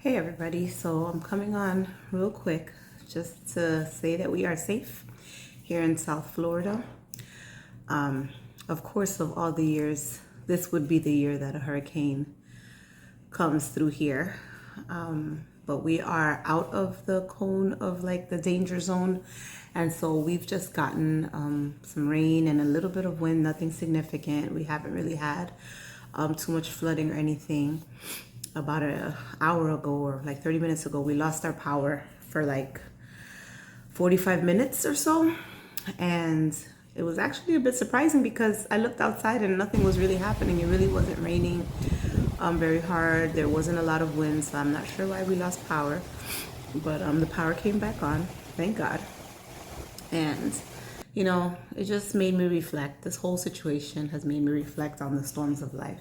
Hey everybody, so I'm coming on real quick just to say that we are safe here in South Florida. Of course, of all the years, this would be the year that a hurricane comes through here. But we are out of the cone of like the danger zone. And so we've just gotten some rain and a little bit of wind, nothing significant. We haven't really had too much flooding or anything. About an hour ago or like 30 minutes ago, we lost our power for like 45 minutes or so. And it was actually a bit surprising because I looked outside and nothing was really happening. It really wasn't raining very hard. There wasn't a lot of wind, so I'm not sure why we lost power. But the power came back on, thank God. And you know, it just made me reflect. This whole situation has made me reflect on the storms of life.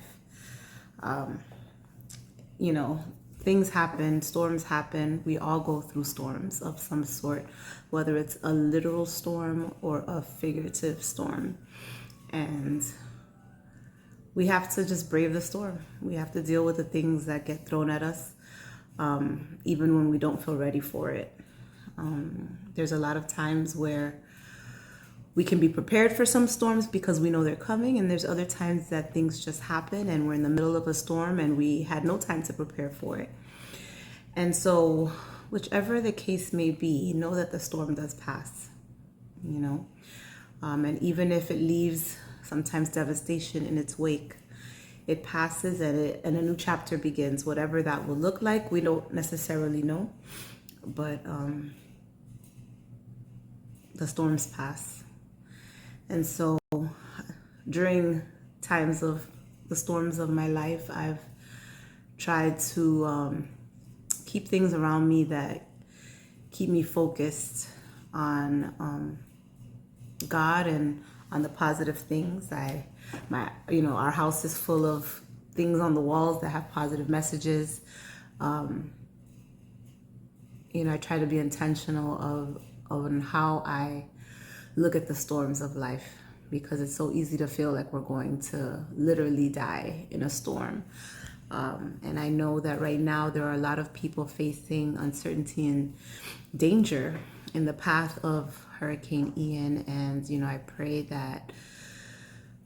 You know, things happen, storms happen. We all go through storms of some sort, whether it's a literal storm or a figurative storm. And we have to just brave the storm. We have to deal with the things that get thrown at us, even when we don't feel ready for it. There's a lot of times where we can be prepared for some storms because we know they're coming, and there's other times that things just happen and we're in the middle of a storm and we had no time to prepare for it. And so whichever the case may be, know that the storm does pass, you know, and even if it leaves sometimes devastation in its wake, it passes and a new chapter begins. Whatever that will look like, we don't necessarily know, but the storms pass. And so during times of the storms of my life, I've tried to keep things around me that keep me focused on God and on the positive things. Our house is full of things on the walls that have positive messages. I try to be intentional of how I look at the storms of life, because it's so easy to feel like we're going to literally die in a storm. And I know that right now there are a lot of people facing uncertainty and danger in the path of Hurricane Ian. And, I pray that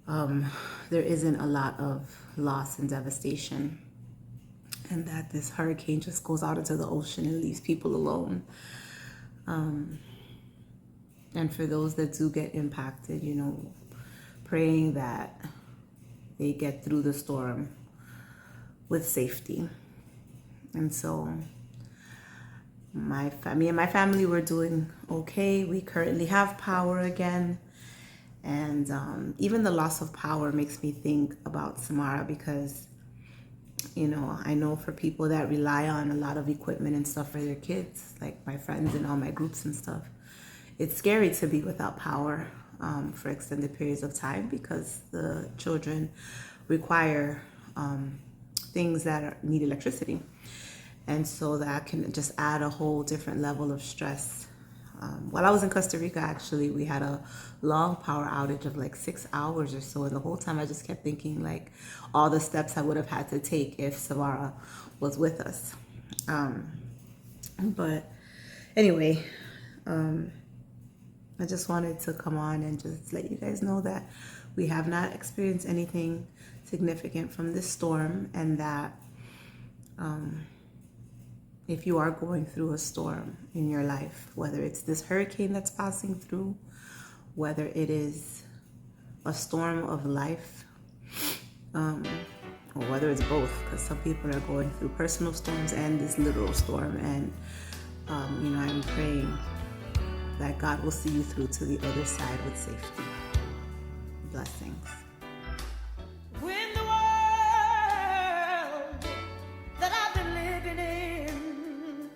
there isn't a lot of loss and devastation, and that this hurricane just goes out into the ocean and leaves people alone. And for those that do get impacted, praying that they get through the storm with safety. And so me and my family were doing okay. We currently have power again. And even the loss of power makes me think about Samara, because, I know for people that rely on a lot of equipment and stuff for their kids, like my friends and all my groups and stuff, it's scary to be without power for extended periods of time, because the children require things that need electricity. And so that can just add a whole different level of stress. While I was in Costa Rica, actually, we had a long power outage of like 6 hours or so. And the whole time I just kept thinking like all the steps I would have had to take if Samara was with us. But anyway, I just wanted to come on and just let you guys know that we have not experienced anything significant from this storm, and that if you are going through a storm in your life, whether it's this hurricane that's passing through, whether it is a storm of life, or whether it's both, because some people are going through personal storms and this literal storm. And, I'm praying that God will see you through to the other side with safety. Blessings. When the world that I've been living in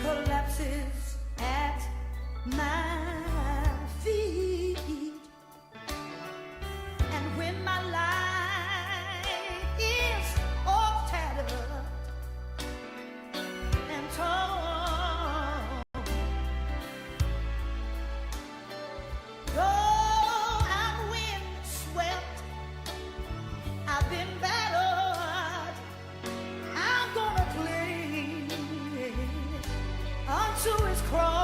collapses at my feet, and when my life is all tattered and torn, though I win cross.